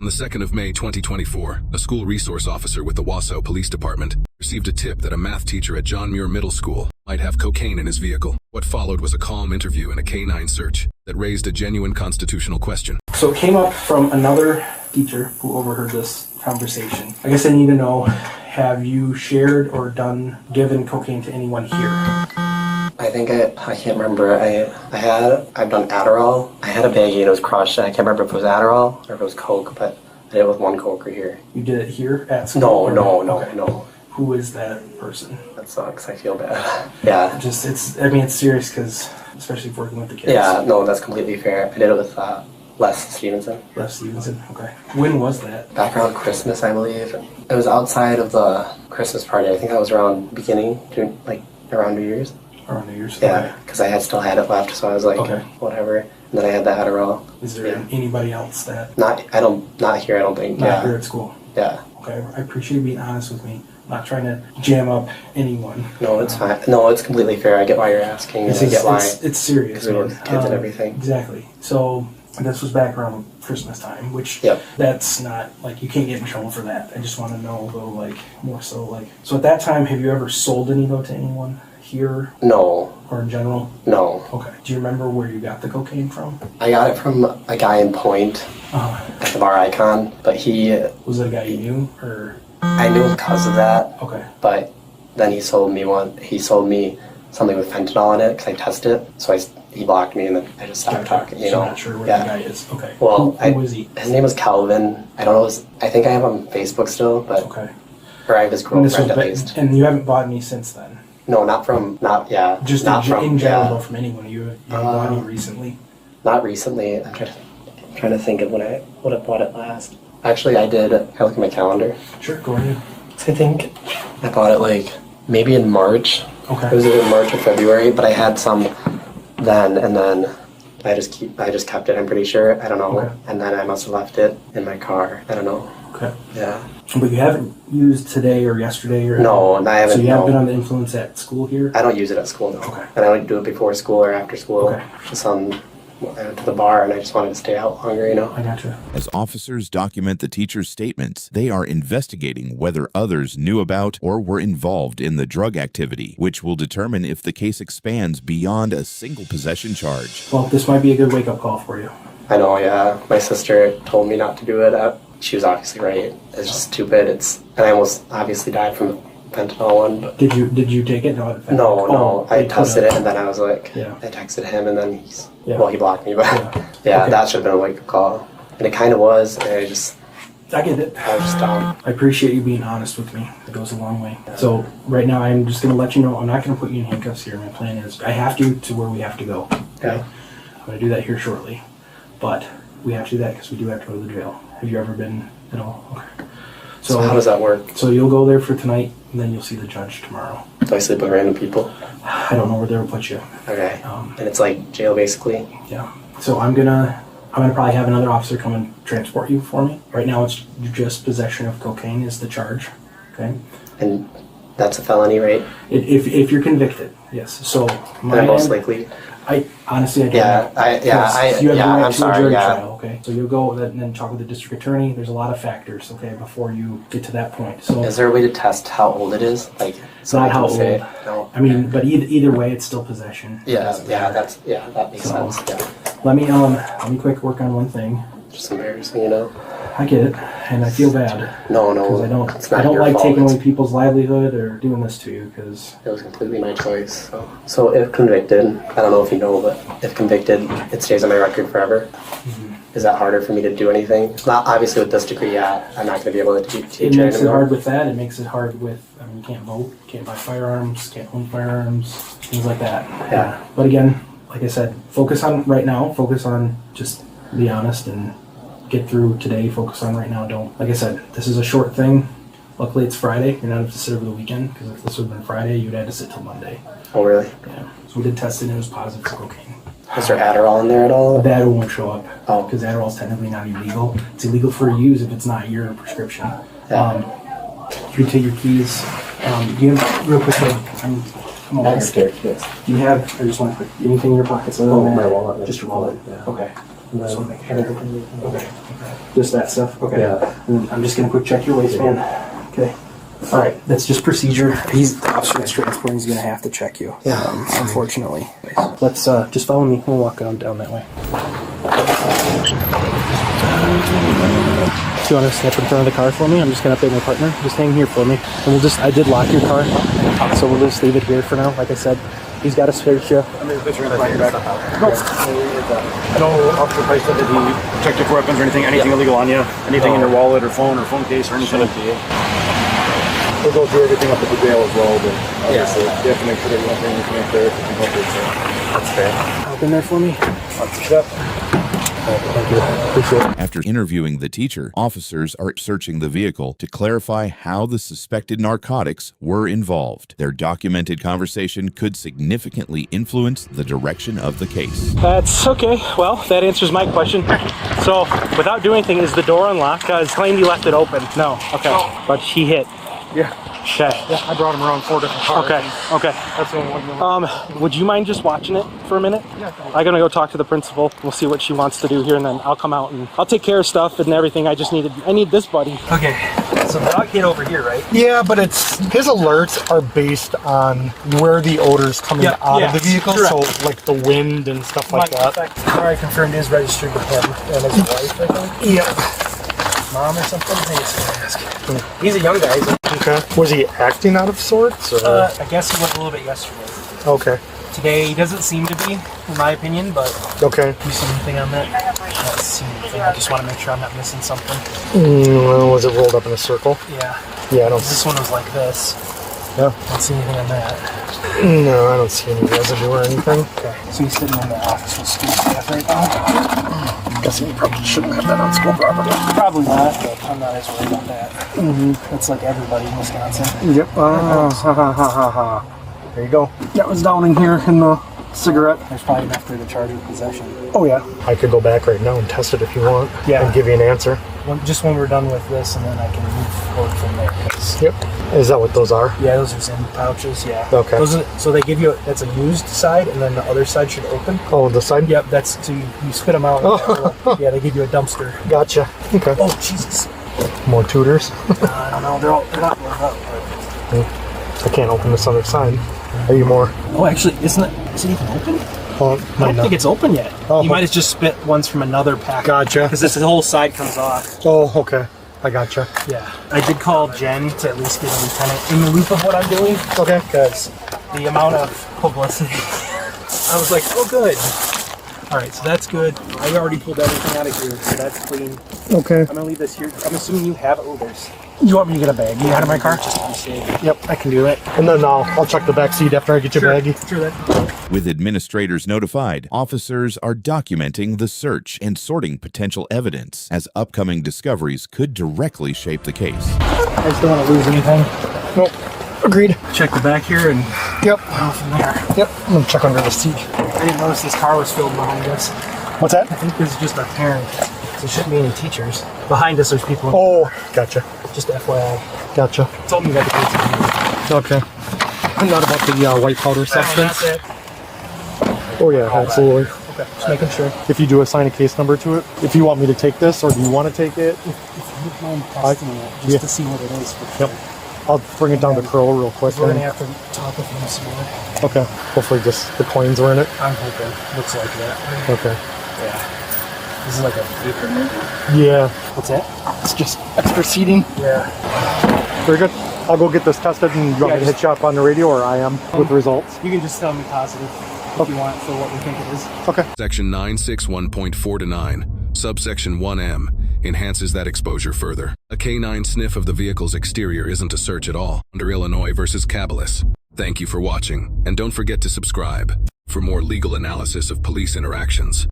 On the 2nd of May 2024, a school resource officer with the Wausau Police Department received a tip that a math teacher at John Muir Middle School might have cocaine in his vehicle. What followed was a calm interview and a K-9 search that raised a genuine constitutional question. So it came up from another teacher who overheard this conversation. I guess I need to know, have you shared or given cocaine to anyone here? I think I can't remember. I've done Adderall. I had a baggie and it was crushed. I can't remember if it was Adderall or if it was Coke, but I did it with one Coker here. You did it here at school? No. Who is that person? That sucks. I feel bad. Yeah. It's serious because, especially working with the kids. Yeah, no, that's completely fair. I did it with Les Stevenson. Les Stevenson, okay. When was that? Back around Christmas, I believe. It was outside of the Christmas party. I think that was around around New Year's. Around New Year's? Yeah, because I still had it left, so I was like, whatever. And then I had the Adderall. Is there anybody else that? Not here, I don't think. Not here at school? Yeah. Okay, I appreciate you being honest with me. I'm not trying to jam up anyone. No, it's fine. No, it's completely fair. I get why you're asking. I get why. It's serious. Because we were kids and everything. Exactly. So this was back around Christmas time, which that's not, you can't get in trouble for that. I just want to know, though, more so, so at that time, have you ever sold any, though, to anyone here? No. Or in general? No. Okay. Do you remember where you got the cocaine from? I got it from a guy in Point at the bar Icon, but he... Was it a guy you knew, or...? I knew him because of that. Okay. But then he sold me something with fentanyl in it because I tested it. So he blocked me and then I just stopped talking. So not sure where the guy is. Okay. Well, who was he? His name was Calvin. I don't know. I think I have him on Facebook still, but or I have his girlfriend at least. And you haven't bought any since then. No, Just not in general, from anyone. You haven't bought any recently. Not recently. I'm trying to think of when I would have bought it last. Actually, I did. I look at my calendar. Sure, go ahead. I think I bought it maybe in March. Okay. It was either March or February, but I had some then, and then I just kept it. I'm pretty sure. I don't know. Okay. And then I must have left it in my car. I don't know. Okay. Yeah. But you haven't used today or yesterday or... No, and I haven't. So you haven't been on the influence at school here? I don't use it at school, no. Okay. And I don't do it before school or after school. Okay. Just I went to the bar and I just wanted to stay out longer, I gotcha. As officers document the teacher's statements, they are investigating whether others knew about or were involved in the drug activity, which will determine if the case expands beyond a single possession charge. Well, this might be a good wake-up call for you. I know, yeah. My sister told me not to do it. She was obviously right. It's just stupid. And I almost obviously died from the fentanyl one. But Did you take it? No. I tested it and then I was I texted him and then he blocked me. But that should have been a wake-up call. And it kind of was. And I get it. I was just dumb. I appreciate you being honest with me. It goes a long way. So right now I'm just going to let you know I'm not going to put you in handcuffs here. My plan is I have to where we have to go. Okay? I'm going to do that here shortly. But we have to do that because we do have to go to the jail. Have you ever been at all? Okay. So how does that work? So you'll go there for tonight, and then you'll see the judge tomorrow. Do I sleep with random people? I don't know where they'll put you. Okay. And it's like jail, basically? Yeah. So I'm gonna probably have another officer come and transport you for me. Right now it's just possession of cocaine is the charge. Okay. And that's a felony, right? If you're convicted, yes. So most likely. I honestly, I don't know. I'm sorry. Trial, okay, so you'll go and then talk with the district attorney. There's a lot of factors, okay, before you get to that point. So, is there a way to test how old it is? It's not how old. No. I mean, but either way, it's still possession. That makes sense. Yeah. Let me quick work on one thing. Just embarrassing, I get it, and I feel bad. No, because I don't like taking away people's livelihood or doing this to you, because it was completely my choice. So if convicted, I don't know if you know, but if convicted, it stays on my record forever. Mm-hmm. Is that harder for me to do anything? Not obviously with this degree, I'm not going to be able to teach it. It makes it hard with that. It makes it hard with, you can't vote, can't buy firearms, can't own firearms, things like that. Yeah. But again, like I said, focus on just be honest and get through today. Focus on right now. Like I said, this is a short thing. Luckily it's Friday. You're not have to sit over the weekend, because if this would have been Friday, you'd have to sit till Monday. Oh, really? Yeah. So we did test it and it was positive for cocaine. Is there Adderall in there at all? That won't show up. Oh. Because Adderall's technically not illegal. It's illegal for use if it's not your prescription. Yeah. You take your keys. Do you have, real quick, come on. I'm scared. Yes. Do you have, I just want to put anything in your pockets? My wallet. Just your wallet? Yeah. Okay. Okay. Just that stuff? Okay. Yeah. And I'm just gonna quick check your waistband. Okay. All right, that's just procedure. The officer that's transporting is gonna have to check you. Yeah. Unfortunately. Let's just follow me. We'll walk down that way. Do you want to step in front of the car for me? I'm just gonna update my partner. Just hang here for me. And I did lock your car, so we'll just leave it here for now. Like I said, he's got a search you. I know Officer Price said that he checked your weapons or anything illegal on you, anything in your wallet or phone case or anything. We'll go through everything up at the jail as well, but obviously you have to make sure that you don't bring anything up there if you can help it. So. That's fair. Hop in there for me. Thank you. Appreciate it. After interviewing the teacher, officers are searching the vehicle to clarify how the suspected narcotics were involved. Their documented conversation could significantly influence the direction of the case. That's okay. Well, that answers my question. So, without doing anything, is the door unlocked? Because claimed he left it open. No. Okay. No. But he hit. Yeah. Okay. Yeah, I brought him around 4 different cars. Okay. Okay. That's the only one. Would you mind just watching it for a minute? Yeah. I'm gonna go talk to the principal. We'll see what she wants to do here, and then I'll come out and I'll take care of stuff and everything. I need this buddy. Okay, so the dog hit over here, right? Yeah, but his alerts are based on where the odor's coming out of the vehicle, correct. so like the wind and stuff like that. I confirmed is registered with him and his wife, I think. Yeah. Mom or something? I think it's gonna ask. He's a young guy. Okay. Was he acting out of sorts? Or? I guess he went a little bit yesterday. Okay. Today he doesn't seem to be, in my opinion, but Okay. do you see anything on that? I don't see anything. I just want to make sure I'm not missing something. Was it rolled up in a circle? Yeah. Yeah, I don't. This one was like this. Yeah. I don't see anything on that. No, I don't see any residue or anything. Okay. So he's sitting in the office with school staff right now. I'm guessing you probably shouldn't have that on school property. Probably not, but I'm not as worried about that. That's like everybody in Wisconsin. Yep. There you go. That was down in here in the cigarette. There's probably enough there to charge with possession. Oh yeah. I could go back right now and test it if you want. Yeah. And give you an answer. Just when we're done with this, and then I can move forward from there. Yep. Is that what those are? Yeah, those are Zim pouches. Yeah. Okay. So they give you that's a used side, and then the other side should open. Oh, the side? Yep. That's so you spit them out. Oh. Yeah, they give you a dumpster. Gotcha. Okay. Oh Jesus. More tutors. I don't know. They're not blown up. But... I can't open this other side. Are you more? Oh, actually, is it even open? Oh, I don't think it's open yet. Oh. You might have just spit ones from another pack. Gotcha. Because this whole side comes off. Oh, okay. I gotcha. Yeah. I did call Jen to at least get a lieutenant in the loop of what I'm doing. Okay. Because the amount of publicity, I was like, oh, good. All right, so that's good. I already pulled everything out of here, so that's clean. Okay. I'm gonna leave this here. I'm assuming you have odors. You want me to get a baggie out of my car? Just to be safe. Yep, I can do that. And then I'll check the back seat after I get your baggie. Sure, that. With administrators notified, officers are documenting the search and sorting potential evidence, as upcoming discoveries could directly shape the case. I just don't want to lose anything. Nope. Agreed. Check the back here and Yep. go from there. Yep. I'm gonna check under the seat. I didn't notice this car was filled behind us. What's that? I think this is just our parent. There shouldn't be any teachers. Behind us, there's people. Oh, gotcha. Just FYI. Gotcha. Told me you got the kids. Okay. Not about the white powder substance. That's it. Oh yeah, absolutely. Okay, just making sure. If you do assign a case number to it, if you want me to take this, or do you want to take it? If you don't mind testing it, just to see what it is. Yep. I'll bring it down to Crow real quick. We're gonna then. have to talk with him some more. Okay. Hopefully just the coins were in it. I'm hoping. Looks like that. Okay. Yeah. This is like a paper maybe? Yeah. What's that? It's just extra seating. Yeah. Very good. I'll go get this tested, and you want me to hit you up on the radio, or I am with results? You can just tell me positive if you want for what we think it is. Okay. Section 961.4-9, subsection 1M, enhances that exposure further. A K9 sniff of the vehicle's exterior isn't a search at all, under Illinois versus Caballes. Thank you for watching, and don't forget to subscribe for more legal analysis of police interactions.